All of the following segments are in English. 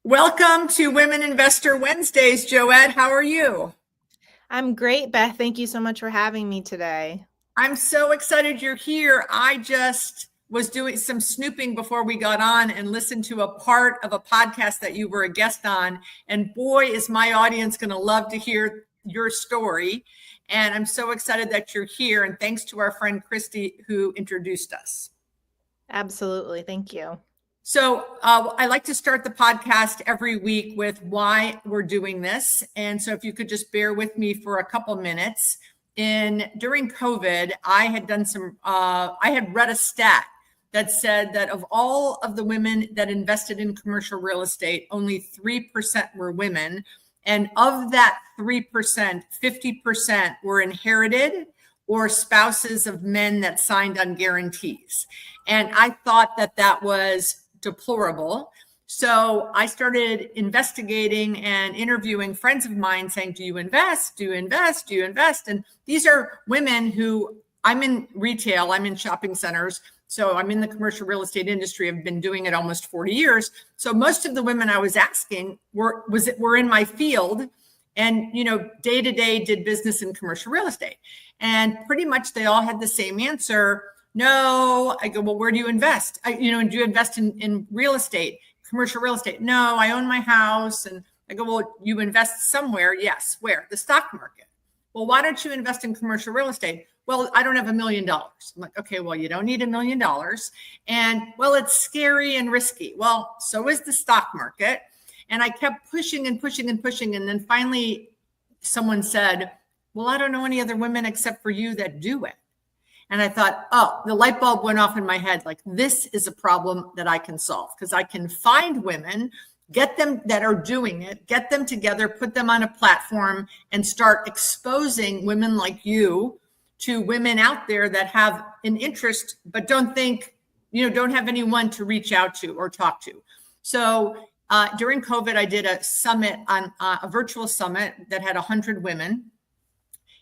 Welcome to Women Investor Wednesdays, Joette. How are you? I'm great, Beth. Thank you so much for having me today. I'm so excited you're here. I just was doing some snooping before we got on and listened to a part of a podcast that you were a guest on. And boy, is my audience going to love to hear your story. And I'm so excited that you're here. And thanks to our friend Christy who introduced us. Absolutely. Thank you. So I like to start the podcast every week with why we're doing this. And so if you could just bear with me for a couple minutes. During COVID, I had read a stat that said that of all of the women that invested in commercial real estate, only 3% were women. And of that 3%, 50% were inherited or spouses of men that signed on guarantees. And I thought that was deplorable. So I started investigating and interviewing friends of mine saying, do you invest? Do you invest? Do you invest? And these are women who, I'm in retail, I'm in shopping centers. So I'm in the commercial real estate industry. I've been doing it almost 40 years. So most of the women I was asking were in my field and, day to day did business in commercial real estate. And pretty much they all had the same answer. No. I go, well, where do you invest? Do you invest in real estate, commercial real estate? No, I own my house. And I go, well, you invest somewhere. Yes. Where? The stock market. Well, why don't you invest in commercial real estate? Well, I don't have $1 million. I'm like, okay, well, you don't need $1 million. And well, it's scary and risky. Well, so is the stock market. And I kept pushing and pushing and pushing. And then finally someone said, well, I don't know any other women except for you that do it. And I thought, oh, the light bulb went off in my head. Like, this is a problem that I can solve because I can find women, get them that are doing it, get them together, put them on a platform and start exposing women like you to women out there that have an interest, but don't have anyone to reach out to or talk to. So during COVID, I did a summit a virtual summit that had 100 women.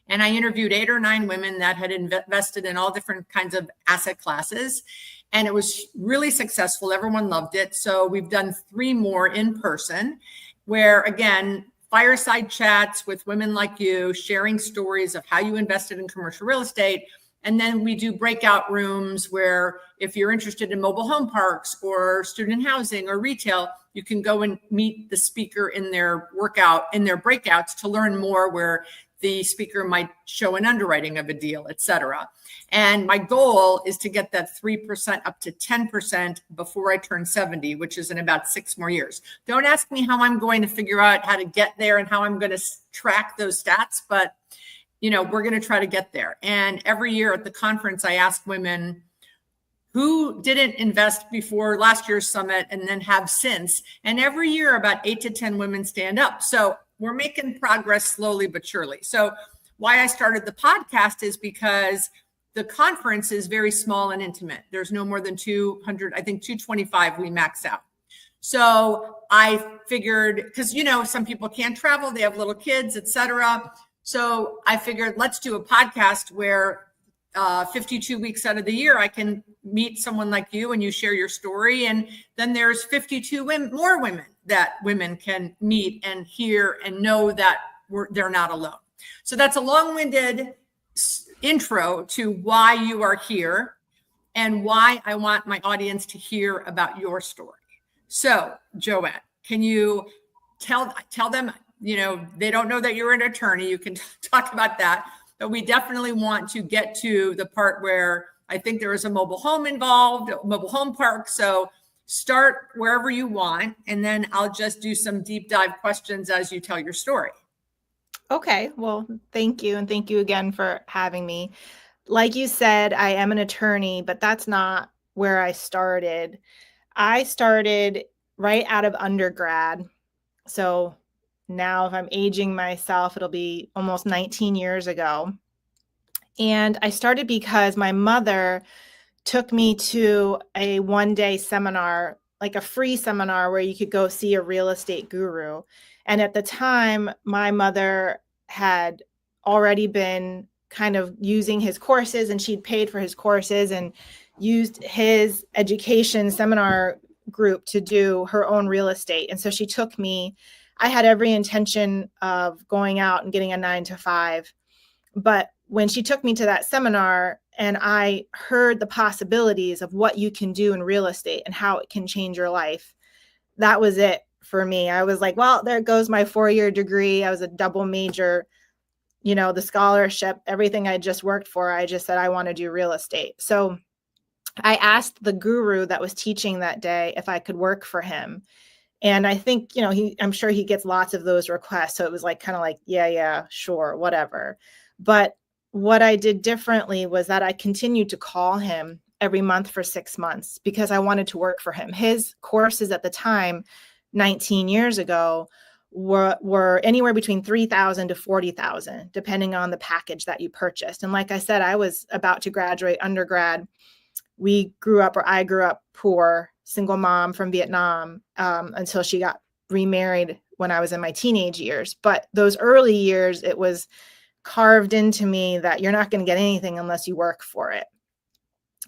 And I interviewed 8 or 9 women that had invested in all different kinds of asset classes. And it was really successful. Everyone loved it. So we've done 3 more in person where, again, fireside chats with women like you, sharing stories of how you invested in commercial real estate. And then we do breakout rooms where if you're interested in mobile home parks or student housing or retail, you can go and meet the speaker in their breakouts to learn more, where the speaker might show an underwriting of a deal, et cetera. And my goal is to get that 3% up to 10% before I turn 70, which is in about 6 more years. Don't ask me how I'm going to figure out how to get there and how I'm going to track those stats, but we're going to try to get there. And every year at the conference, I ask women who didn't invest before last year's summit and then have since. And every year about 8 to 10 women stand up. So we're making progress slowly but surely. So why I started the podcast is because the conference is very small and intimate. There's no more than 200, I think 225 we max out. So I figured, because some people can't travel, they have little kids, et cetera. So I figured let's do a podcast where 52 weeks out of the year, I can meet someone like you and you share your story. And then there's 52 more women that women can meet and hear and know that they're not alone. So that's a long-winded intro to why you are here and why I want my audience to hear about your story. So, Joette, can you tell them, they don't know that you're an attorney. You can talk about that. But we definitely want to get to the part where I think there is a mobile home involved, a mobile home park. So start wherever you want, and then I'll just do some deep dive questions as you tell your story. Okay. Well, thank you. And thank you again for having me. Like you said, I am an attorney, but that's not where I started. I started right out of undergrad. So now if I'm aging myself, it'll be almost 19 years ago. And I started because my mother took me to a one-day seminar, like a free seminar where you could go see a real estate guru. And at the time, my mother had already been kind of using his courses, and she'd paid for his courses and used his education seminar group to do her own real estate. And so she took me. I had every intention of going out and getting a 9-to-5. But when she took me to that seminar and I heard the possibilities of what you can do in real estate and how it can change your life, that was it for me. I was like, well, there goes my 4-year degree. I was a double major, the scholarship, everything I just worked for. I just said, I want to do real estate. So I asked the guru that was teaching that day if I could work for him. And I think, I'm sure he gets lots of those requests. So it was like, kind of like, yeah, sure, whatever. But what I did differently was that I continued to call him every month for 6 months because I wanted to work for him. His courses at the time, 19 years ago, were anywhere between $3,000 to $40,000, depending on the package that you purchased. And like I said, I was about to graduate undergrad. I grew up poor, single mom from Vietnam, until she got remarried when I was in my teenage years. But those early years, it was carved into me that you're not going to get anything unless you work for it.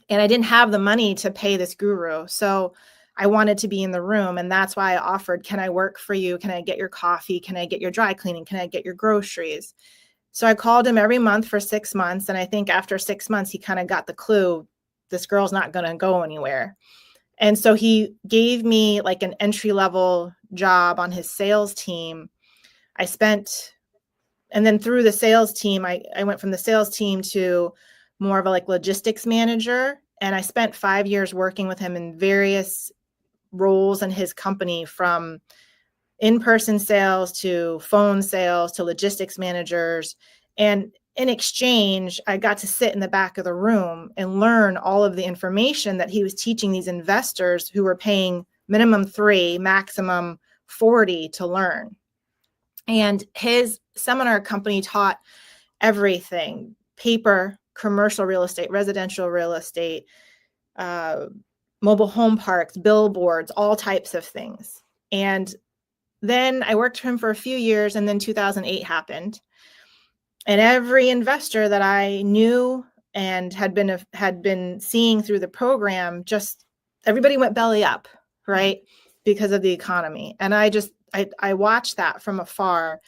And I didn't have the money to pay this guru. So I wanted to be in the room. And that's why I offered, can I work for you? Can I get your coffee? Can I get your dry cleaning? Can I get your groceries? So I called him every month for 6 months. And I think after 6 months, he kind of got the clue, this girl's not going to go anywhere. And so he gave me like an entry-level job on his sales team. And then through the sales team, I went from the sales team to more of a like logistics manager. And I spent 5 years working with him in various roles in his company, from in-person sales to phone sales to logistics managers. And in exchange, I got to sit in the back of the room and learn all of the information that he was teaching these investors who were paying minimum 3, maximum 40 to learn. And his seminar company taught everything: paper, commercial real estate, residential real estate, mobile home parks, billboards, all types of things. And then I worked for him for a few years, and then 2008 happened. And every investor that I knew and had been seeing through the program, just everybody went belly up, right? Because of the economy. And I watched that from afar.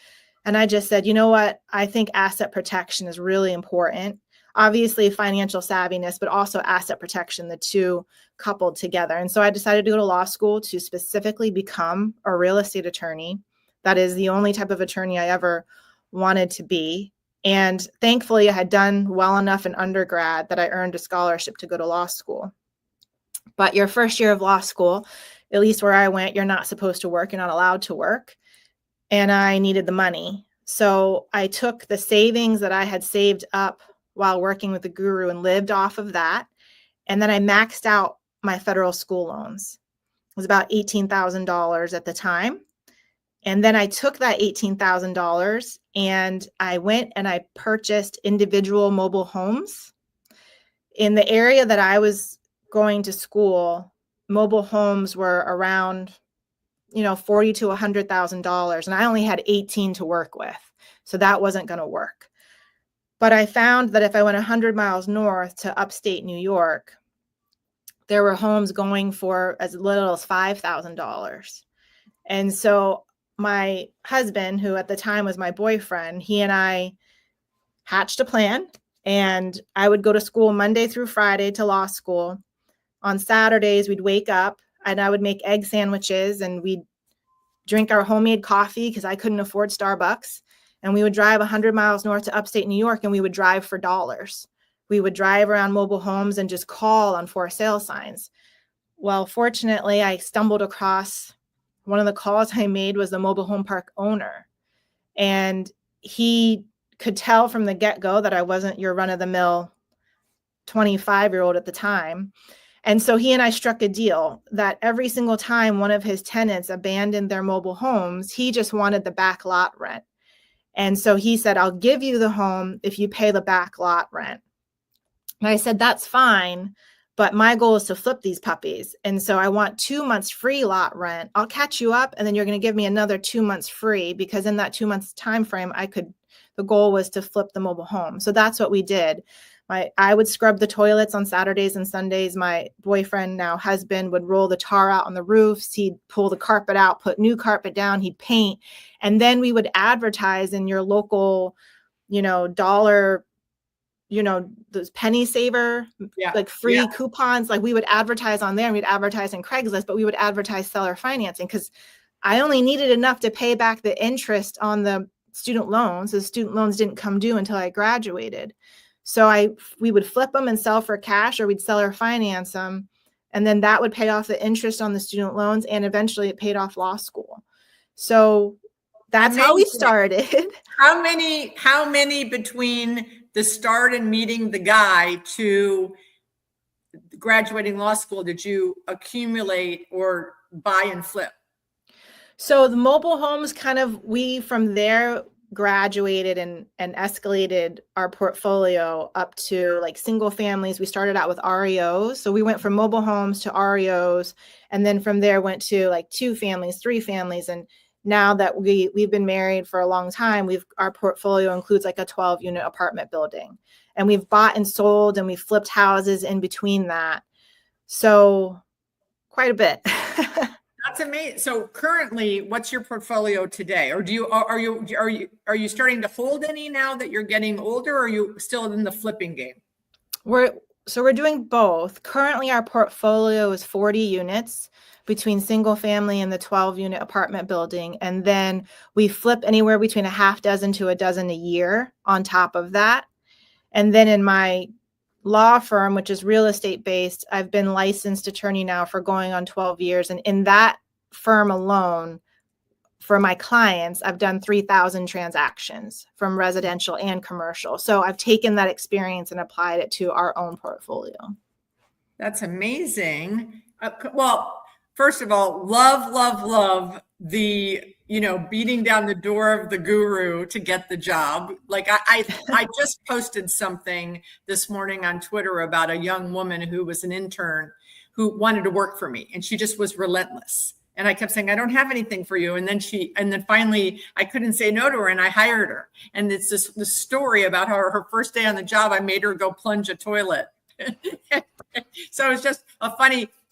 And I just said, you know what? I think asset protection is really important. Obviously financial savviness, but also asset protection, the two coupled together. And so I decided to go to law school to specifically become a real estate attorney. That is the only type of attorney I ever wanted to be. And thankfully I had done well enough in undergrad that I earned a scholarship to go to law school. But your first year of law school, at least where I went, you're not supposed to work. You're not allowed to work. And I needed the money. So I took the savings that I had saved up while working with the guru and lived off of that. And then I maxed out my federal school loans. It was about $18,000 at the time. And then I took that $18,000 and I went and I purchased individual mobile homes. In the area that I was going to school, mobile homes were around, $40,000 to $100,000. And I only had 18 to work with. So that wasn't going to work. But I found that if I went 100 miles north to upstate New York, there were homes going for as little as $5,000. And so my husband, who at the time was my boyfriend, he and I hatched a plan, and I would go to school Monday through Friday to law school. On Saturdays, we'd wake up and I would make egg sandwiches and we'd drink our homemade coffee because I couldn't afford Starbucks. And we would drive 100 miles north to upstate New York, and we would drive for dollars. We would drive around mobile homes and just call on for sale signs. Well, fortunately, I stumbled across one of the calls I made was the mobile home park owner. And he could tell from the get-go that I wasn't your run-of-the-mill 25-year-old at the time. And so he and I struck a deal that every single time one of his tenants abandoned their mobile homes, he just wanted the back lot rent. And so he said, I'll give you the home if you pay the back lot rent. And I said, that's fine, but my goal is to flip these puppies. And so I want 2 months free lot rent. I'll catch you up, and then you're going to give me another 2 months free, because in that 2 months time frame, the goal was to flip the mobile home. So that's what we did. I would scrub the toilets on Saturdays and Sundays. My boyfriend, now husband, would roll the tar out on the roofs. He'd pull the carpet out, put new carpet down, he'd paint. And then we would advertise in your local, dollar, those penny saver, like free coupons. Like we would advertise on there, and we'd advertise in Craigslist, but we would advertise seller financing because I only needed enough to pay back the interest on the student loans. The student loans didn't come due until I graduated. So we would flip them and sell for cash, or we'd seller finance them. And then that would pay off the interest on the student loans. And eventually it paid off law school. So that's how we started. How many between the start and meeting the guy to graduating law school did you accumulate or buy and flip? So the mobile homes we from there graduated and escalated our portfolio up to like single families. We started out with REOs. So we went from mobile homes to REOs. And then from there went to like 2 families, 3 families. And now that we've been married for a long time, our portfolio includes like a 12-unit apartment building. And we've bought and sold and we've flipped houses in between that. So quite a bit. That's amazing. So currently, what's your portfolio today? Or are you starting to hold any now that you're getting older, or are you still in the flipping game? We're doing both. Currently, our portfolio is 40 units between single family and the 12-unit apartment building. And then we flip anywhere between a half dozen to a dozen a year on top of that. And then in my law firm, which is real estate based, I've been licensed attorney now for going on 12 years. And in that firm alone, for my clients, I've done 3,000 transactions from residential and commercial. So I've taken that experience and applied it to our own portfolio. That's amazing. Well, first of all, love the, beating down the door of the guru to get the job. Like I just posted something this morning on Twitter about a young woman who was an intern who wanted to work for me, and she just was relentless. And I kept saying, I don't have anything for you. And then finally I couldn't say no to her, and I hired her. And it's this story about how her first day on the job, I made her go plunge a toilet. So it's just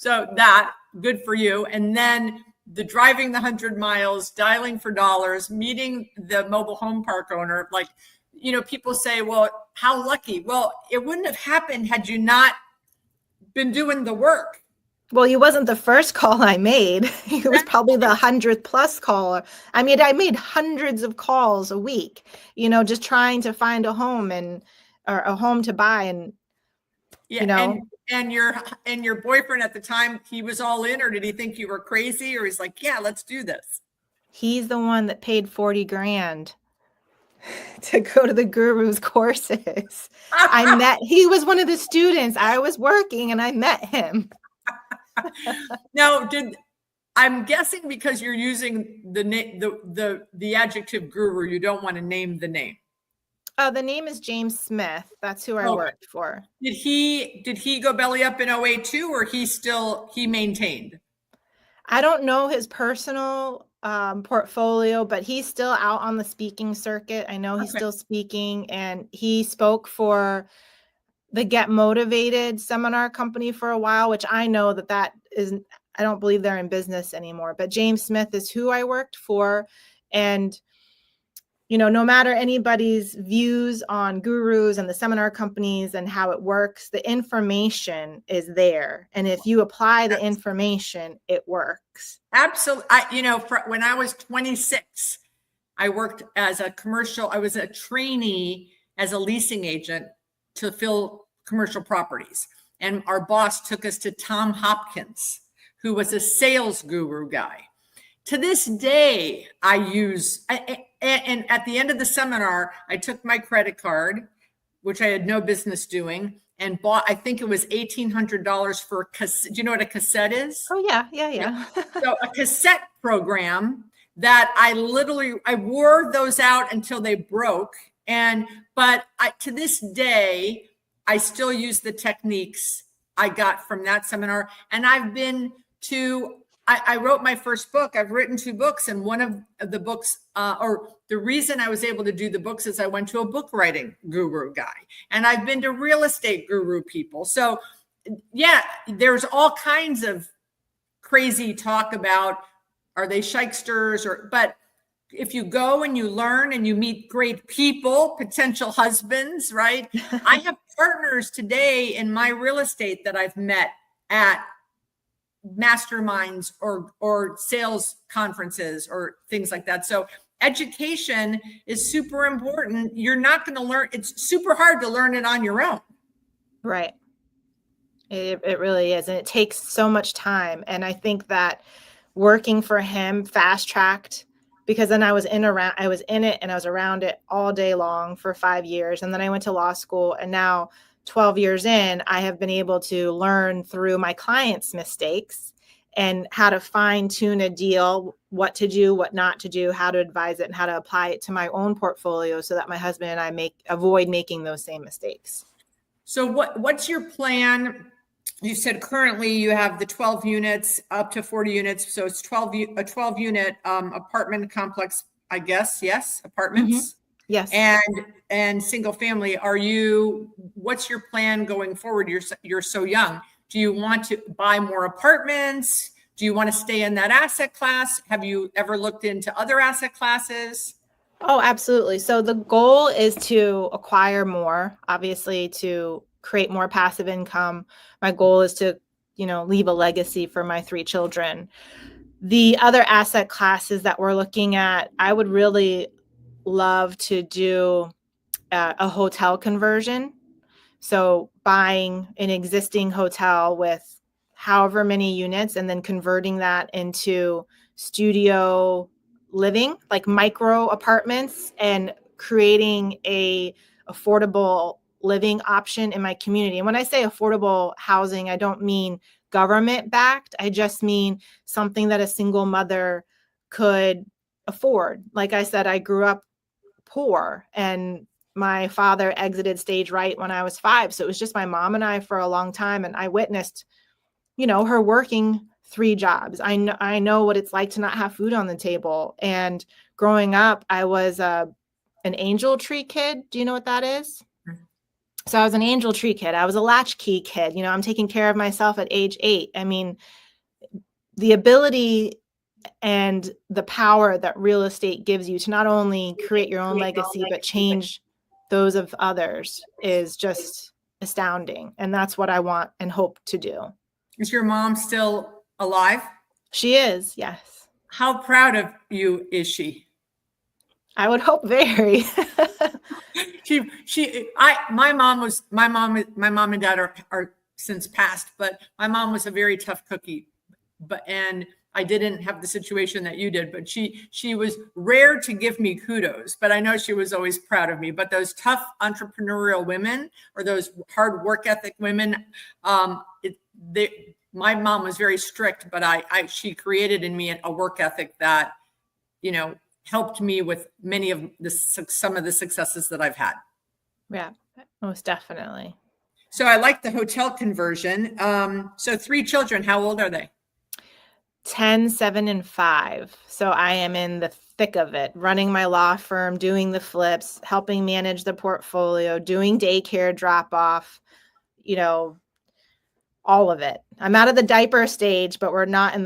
that good for you. And then the driving the 100 miles, dialing for dollars, meeting the mobile home park owner. Like, people say, well, how lucky? Well, it wouldn't have happened had you not been doing the work. Well, he wasn't the first call I made. He was probably the 100th plus caller. I mean, I made hundreds of calls a week, just trying to find a home or a home to buy. And, and your boyfriend at the time, he was all in, or did he think you were crazy? Or he's like, yeah, let's do this. He's the one that paid $40,000 to go to the guru's courses. He was one of the students. I was working and I met him. Now, I'm guessing because you're using the adjective guru, you don't want to name the name. The name is James Smith. That's who I worked for. Did he go belly up in 08 too, or he maintained? I don't know his personal portfolio, but he's still out on the speaking circuit. I know he's still speaking, and he spoke for the Get Motivated seminar company for a while, which I know that is, I don't believe they're in business anymore, but James Smith is who I worked for. And, no matter anybody's views on gurus and the seminar companies and how it works, the information is there. And if you apply the information, it works. Absolutely. When I was 26, I worked as I was a trainee as a leasing agent to fill commercial properties. And our boss took us to Tom Hopkins, who was a sales guru guy. To this day, and at the end of the seminar, I took my credit card, which I had no business doing, and bought, I think it was $1,800 for a cassette. Do you know what a cassette is? Oh, yeah. So a cassette program that I wore those out until they broke. But to this day, I still use the techniques I got from that seminar. And I've been to I wrote my first book. I've written 2 books, and one of the books, or the reason I was able to do the books is I went to a book writing guru guy, and I've been to real estate guru people. So yeah, there's all kinds of crazy talk about, are they shysters, but if you go and you learn and you meet great people, potential husbands, right? I have partners today in my real estate that I've met at masterminds or sales conferences or things like that. So education is super important. You're not going to learn. It's super hard to learn it on your own. Right. It really is. And it takes so much time. And I think that working for him fast tracked, because then I was in it and I was around it all day long for 5 years. And then I went to law school, and now 12 years in, I have been able to learn through my clients' mistakes and how to fine tune a deal, what to do, what not to do, how to advise it, and how to apply it to my own portfolio so that my husband and I avoid making those same mistakes. So what's your plan? You said currently you have the 12 units up to 40 units. So it's a 12 unit apartment complex, I guess. Yes. Apartments. Mm-hmm. Yes. And single family. What's your plan going forward? You're so young. Do you want to buy more apartments? Do you want to stay in that asset class? Have you ever looked into other asset classes? Oh, absolutely. So the goal is to acquire more, obviously, to create more passive income. My goal is to, leave a legacy for my 3 children. The other asset classes that we're looking at, I would really love to do a hotel conversion. So buying an existing hotel with however many units and then converting that into studio living, like micro apartments, and creating a affordable living option in my community. And when I say affordable housing, I don't mean government backed. I just mean something that a single mother could afford. Like I said, I grew up poor, and my father exited stage right when I was 5. So it was just my mom and I for a long time. And I witnessed, her working 3 jobs. I know what it's like to not have food on the table. And growing up, I was an angel tree kid. Do you know what that is? So I was an angel tree kid. I was a latchkey kid. I'm taking care of myself at age 8. I mean, the ability and the power that real estate gives you to not only create your own legacy, but change those of others is just astounding. And that's what I want and hope to do. Is your mom still alive? She is, yes. How proud of you is she? I would hope very. My mom and dad are since passed, but my mom was a very tough cookie. And I didn't have the situation that you did, but she was rare to give me kudos, but I know she was always proud of me. But those tough entrepreneurial women, or those hard work ethic women, my mom was very strict, but she created in me a work ethic that, helped me with some of the successes that I've had. Yeah, most definitely. So I like the hotel conversion. So 3 children, how old are they? 10, 7, and 5. So I am in the thick of it, running my law firm, doing the flips, helping manage the portfolio, doing daycare drop off, all of it. I'm out of the diaper stage, but we're not in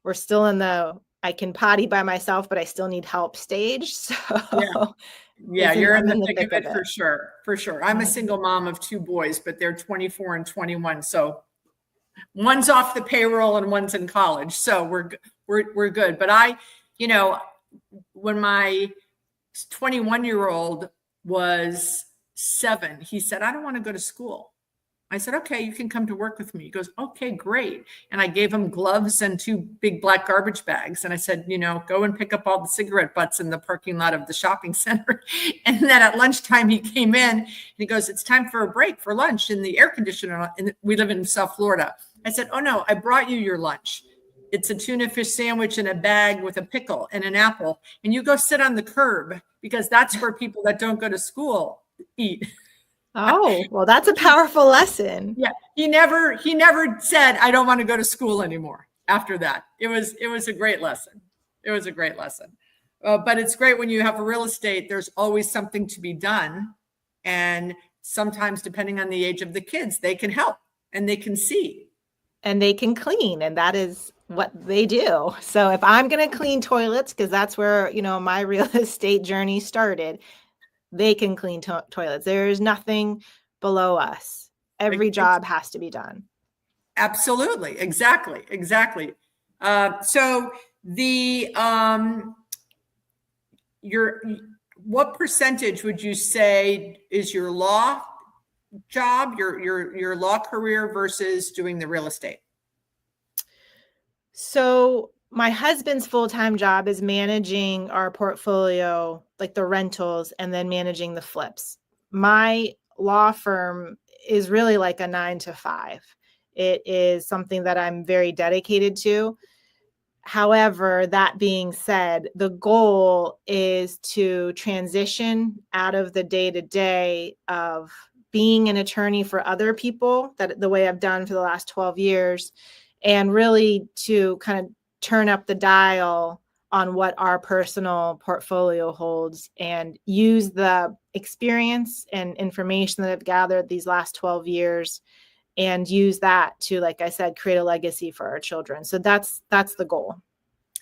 we're still in the, I can potty by myself, but I still need help stage. So yeah, you're in the thick of it for sure. For sure. I'm a single mom of 2 boys, but they're 24 and 21. So one's off the payroll and one's in college. So we're good. But when my 21-year-old was 7, he said, I don't want to go to school. I said, okay, you can come to work with me. He goes, okay, great. And I gave him gloves and 2 big black garbage bags. And I said, go and pick up all the cigarette butts in the parking lot of the shopping center. And then at lunchtime, he came in and he goes, it's time for a break for lunch in the air conditioner. And we live in South Florida. I said, oh no, I brought you your lunch. It's a tuna fish sandwich in a bag with a pickle and an apple. And you go sit on the curb, because that's where people that don't go to school eat. Oh, well, that's a powerful lesson. Yeah. He never said, I don't want to go to school anymore. after that. It was a great lesson. It was a great lesson. But it's great when you have a real estate, there's always something to be done. And sometimes, depending on the age of the kids, they can help and they can see. And they can clean, and that is what they do. So if I'm going to clean toilets, because that's where, my real estate journey started, they can clean toilets. There is nothing below us. Every job has to be done. Absolutely. Exactly. So what percentage would you say is your law job, your law career versus doing the real estate? So my husband's full-time job is managing our portfolio, like the rentals, and then managing the flips. My law firm is really like a 9 to 5. It is something that I'm very dedicated to. However, that being said, the goal is to transition out of the day-to-day of being an attorney for other people, that the way I've done for the last 12 years, and really to kind of turn up the dial on what our personal portfolio holds and use the experience and information that I've gathered these last 12 years and use that to, like I said, create a legacy for our children. So that's the goal.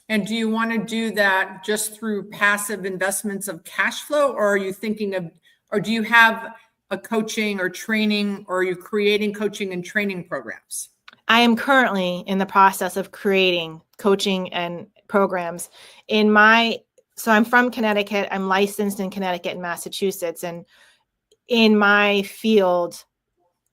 And do you want to do that just through passive investments of cash flow, or are you thinking of, or do you have a coaching or training, or are you creating coaching and training programs? I am currently in the process of creating coaching and programs so I'm from Connecticut. I'm licensed in Connecticut and Massachusetts. And in my field,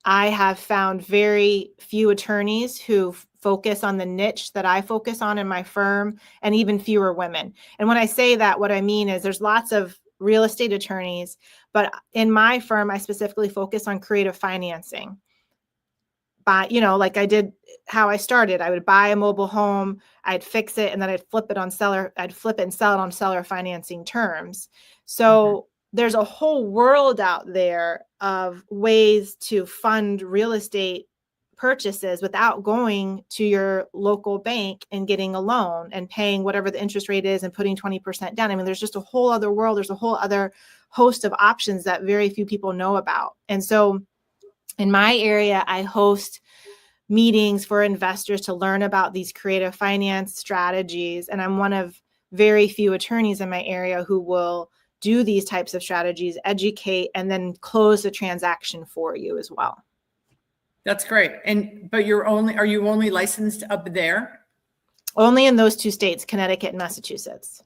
I have found very few attorneys who focus on the niche that I focus on in my firm, and even fewer women. And when I say that, what I mean is there's lots of real estate attorneys, but in my firm, I specifically focus on creative financing. But, like I did how I started, I would buy a mobile home, I'd fix it, and then I'd flip it and sell it on seller financing terms. So there's a whole world out there of ways to fund real estate purchases without going to your local bank and getting a loan and paying whatever the interest rate is and putting 20% down. I mean, there's just a whole other world. There's a whole other host of options that very few people know about. And so in my area, I host meetings for investors to learn about these creative finance strategies. And I'm one of very few attorneys in my area who will do these types of strategies, educate, and then close the transaction for you as well. That's great. But are you only licensed up there? Only in those 2 states, Connecticut and Massachusetts.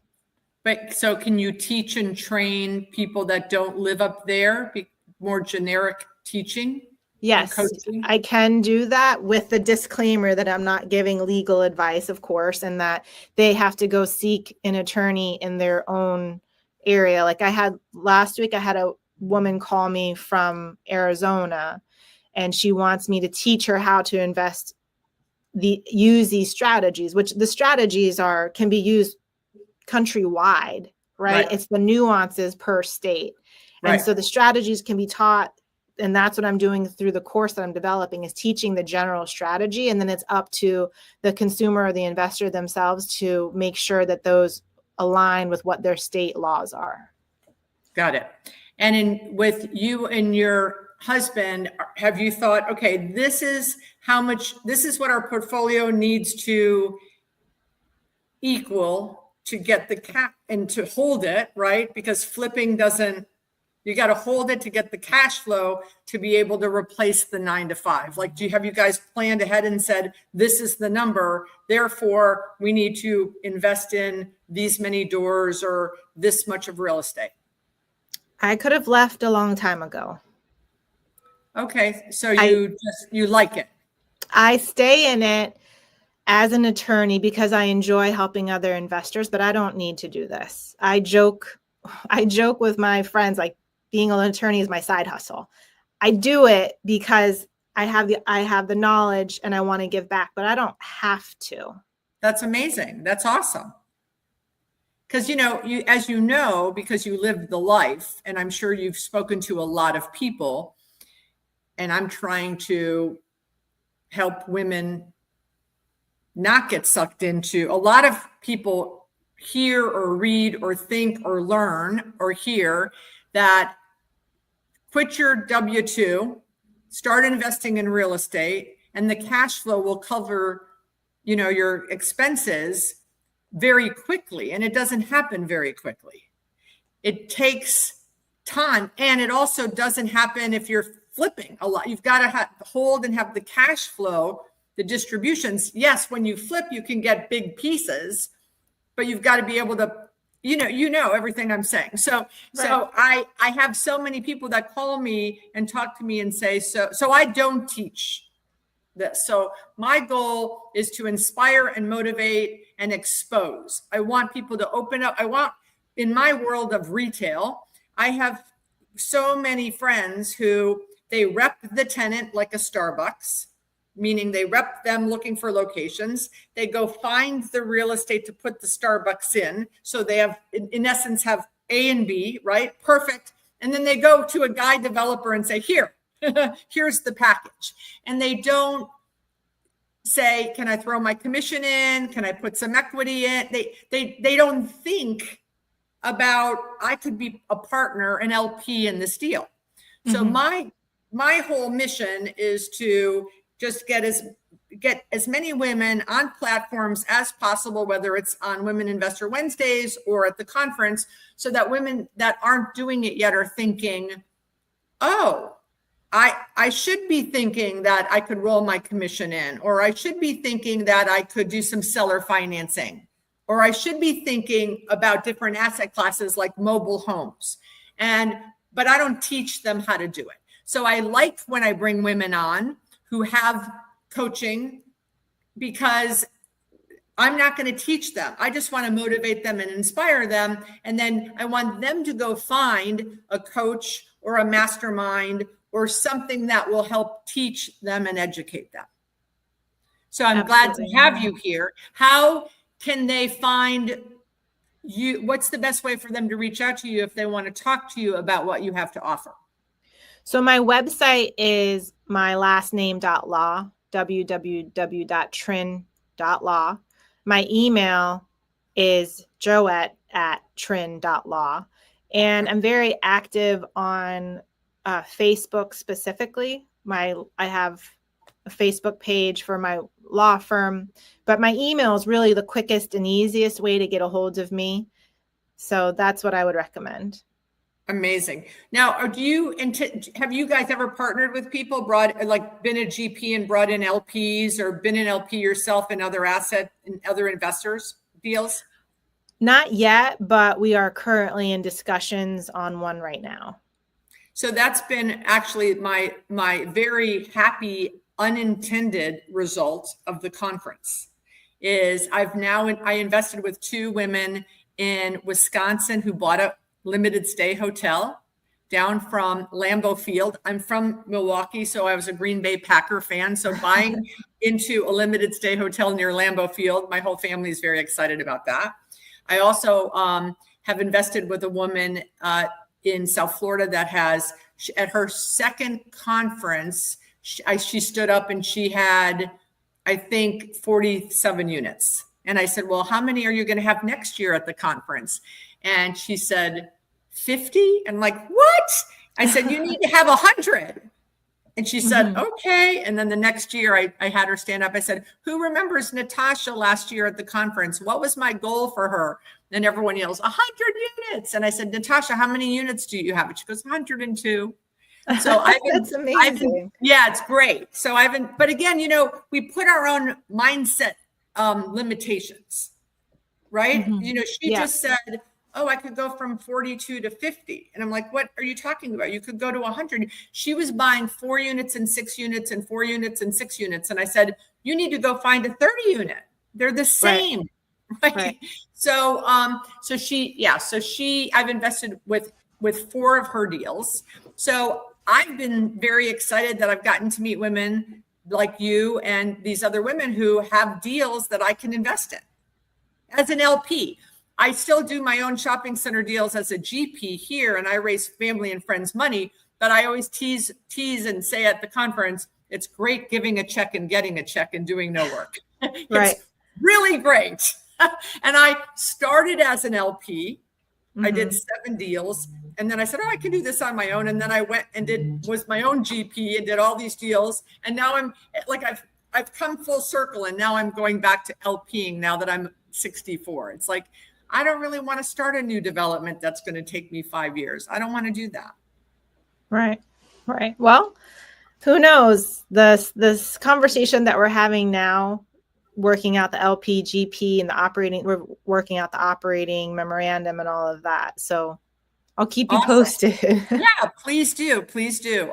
But so can you teach and train people that don't live up there, more generic teaching? Yes, I can do that with the disclaimer that I'm not giving legal advice, of course, and that they have to go seek an attorney in their own area. Like last week, I had a woman call me from Arizona, and she wants me to teach her how to use these strategies, which the strategies can be used countrywide, right? It's the nuances per state. Right. And so the strategies can be taught. And that's what I'm doing through the course that I'm developing, is teaching the general strategy. And then it's up to the consumer or the investor themselves to make sure that those align with what their state laws are. Got it. And with you and your husband, have you thought, okay, this is what our portfolio needs to equal to get the cap and to hold it, right? Because flipping you got to hold it to get the cash flow to be able to replace the 9 to 5. Like, have you guys planned ahead and said, this is the number, therefore we need to invest in these many doors or this much of real estate? I could have left a long time ago. Okay. So you like it. I stay in it as an attorney because I enjoy helping other investors, but I don't need to do this. I joke with my friends, like, being an attorney is my side hustle. I do it because I have the knowledge and I want to give back, but I don't have to. That's amazing. That's awesome. Because, because you lived the life, and I'm sure you've spoken to a lot of people, and I'm trying to help women not get sucked into. A lot of people hear or read or think or learn or hear that quit your W-2, start investing in real estate, and the cash flow will cover, your expenses very quickly. And it doesn't happen very quickly. It takes time. And it also doesn't happen if you're flipping a lot. You've got to hold and have the cash flow, the distributions. Yes, when you flip, you can get big pieces, but you've got to be able to, everything I'm saying. So I have so many people that call me and talk to me and say, so I don't teach this. So my goal is to inspire and motivate and expose. I want people to open up. In my world of retail, I have so many friends who they rep the tenant like a Starbucks, meaning they rep them looking for locations. They go find the real estate to put the Starbucks in. So they have, in essence, have A and B, right? Perfect. And then they go to a guy developer and say, here's the package. And they don't say, can I throw my commission in? Can I put some equity in? They don't think about, I could be a partner, an LP in this deal. So my whole mission is to just get as many women on platforms as possible, whether it's on Women Investor Wednesdays or at the conference, so that women that aren't doing it yet are thinking, oh, I should be thinking that I could roll my commission in, or I should be thinking that I could do some seller financing, or I should be thinking about different asset classes like mobile homes. But I don't teach them how to do it. So I like when I bring women on who have coaching, because I'm not going to teach them. I just want to motivate them and inspire them. And then I want them to go find a coach or a mastermind or something that will help teach them and educate them. So I'm glad to have you here. How can they find you? What's the best way for them to reach out to you if they want to talk to you about what you have to offer? So my website is my last name.law, www.trin.law. My email is joette@trin.law. And I'm very active on Facebook specifically. I have a Facebook page for my law firm, but my email is really the quickest and easiest way to get a hold of me. So that's what I would recommend. Amazing. Now, have you guys ever partnered with people, been a GP and brought in LPs, or been an LP yourself in other investors deals? Not yet, but we are currently in discussions on one right now. So that's been actually my very happy unintended result of the conference is I invested with two women in Wisconsin who bought a limited stay hotel down from Lambeau Field. I'm from Milwaukee, so I was a Green Bay Packer fan. So buying into a limited stay hotel near Lambeau Field, my whole family is very excited about that. I also have invested with a woman in South Florida that has, at her second conference, she stood up and she had, I think, 47 units. And I said, well, how many are you going to have next year at the conference? And she said, 50. And I'm like, what? I said, you need to have 100. And she said, okay. And then the next year I had her stand up. I said, who remembers Natasha last year at the conference? What was my goal for her? And everyone yells, 100 units. And I said, Natasha, how many units do you have? And she goes, 102. So That's amazing. Yeah, it's great. So but again, we put our own mindset limitations, right? She just said, oh, I could go from 42 to 50. And I'm like, what are you talking about? You could go to 100. She was buying 4 units and 6 units and 4 units and 6 units. And I said, you need to go find a 30 unit. They're the same. Right. So, I've invested with 4 of her deals. So I've been very excited that I've gotten to meet women like you and these other women who have deals that I can invest in as an LP. I still do my own shopping center deals as a GP here, and I raise family and friends money, but I always tease and say at the conference, it's great giving a check and getting a check and doing no work. Right. It's really great. And I started as an LP. I did 7 deals. And then I said, oh, I can do this on my own. And then I went and was my own GP and did all these deals. And now I'm like, I've come full circle, and now I'm going back to LPing now that I'm 64. It's like, I don't really want to start a new development that's going to take me 5 years. I don't want to do that. Right. Right. Well, who knows? This conversation that we're having now, working out the LP, GP, and the operating, we're working out the operating memorandum and all of that. So I'll keep you posted. Yeah, please do. Please do.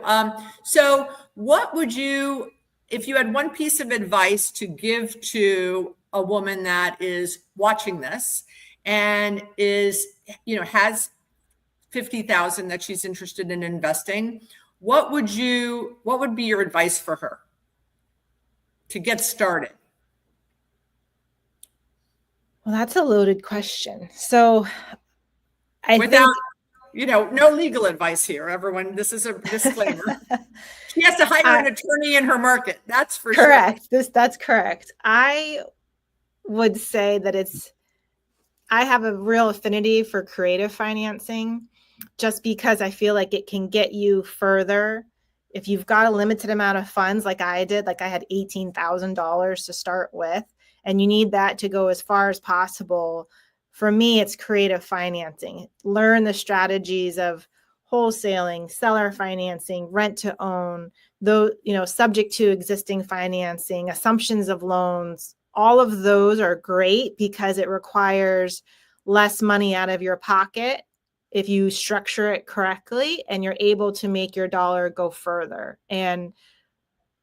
So what would you, if you had one piece of advice to give to a woman that is watching this and is, has 50,000 that she's interested in investing, what would be your advice for her to get started? Well, that's a loaded question. So I Without, think, no legal advice here, everyone. This is a disclaimer. She has to hire an attorney in her market. That's for correct. sure. That's correct. I would say that I have a real affinity for creative financing, just because I feel like it can get you further. If you've got a limited amount of funds, like I did, like I had $18,000 to start with, and you need that to go as far as possible. For me, it's creative financing. Learn the strategies of wholesaling, seller financing, rent to own, though, subject to existing financing, assumptions of loans. All of those are great because it requires less money out of your pocket if you structure it correctly, and you're able to make your dollar go further. And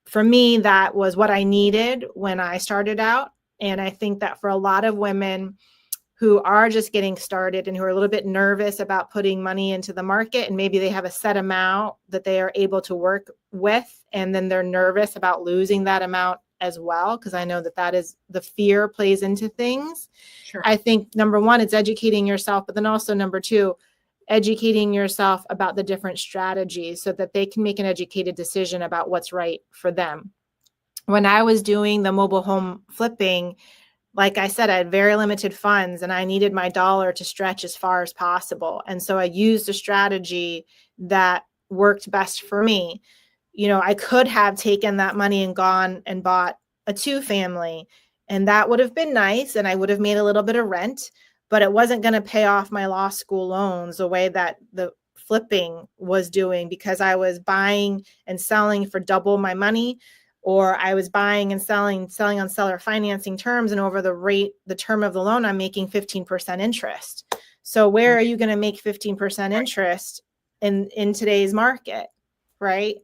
for me, that was what I needed when I started out. And I think that for a lot of women who are just getting started and who are a little bit nervous about putting money into the market, and maybe they have a set amount that they are able to work with, and then they're nervous about losing that amount as well, because I know that is the fear plays into things. Sure. I think number one, it's educating yourself, but then also number two, educating yourself about the different strategies so that they can make an educated decision about what's right for them. When I was doing the mobile home flipping, like I said, I had very limited funds and I needed my dollar to stretch as far as possible. And so I used a strategy that worked best for me. I could have taken that money and gone and bought a 2-family, and that would have been nice. And I would have made a little bit of rent, but it wasn't going to pay off my law school loans the way that the flipping was doing, because I was buying and selling for double my money, or I was buying and selling on seller financing terms, and over the term of the loan, I'm making 15% interest. So where are you going to make 15% interest in today's market, right?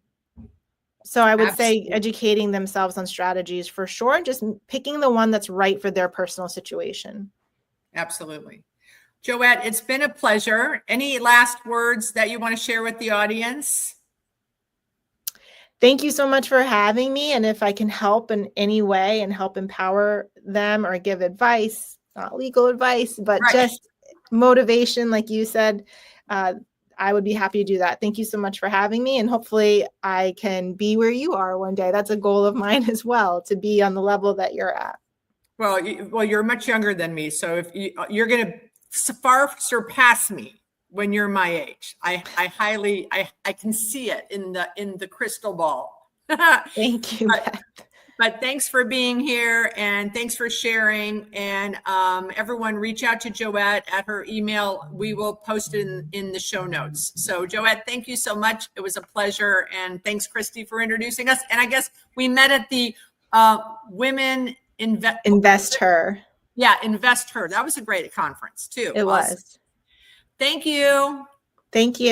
So I would say educating themselves on strategies for sure, just picking the one that's right for their personal situation. Absolutely. Joette, it's been a pleasure. Any last words that you want to share with the audience? Thank you so much for having me. And if I can help in any way and help empower them or give advice, not legal advice, but just motivation, like you said, I would be happy to do that. Thank you so much for having me. And hopefully I can be where you are one day. That's a goal of mine as well, to be on the level that you're at. Well, you're much younger than me. So if you're going to far surpass me when you're my age. I can see it in the crystal ball. Thank you. But thanks for being here, and thanks for sharing. And everyone, reach out to Joette at her email. We will post it in the show notes. So Joette, thank you so much. It was a pleasure. And thanks, Christy, for introducing us. And I guess we met at the Women Invest Her. Yeah, Invest Her. That was a great conference too. It was. Thank you. Thank you.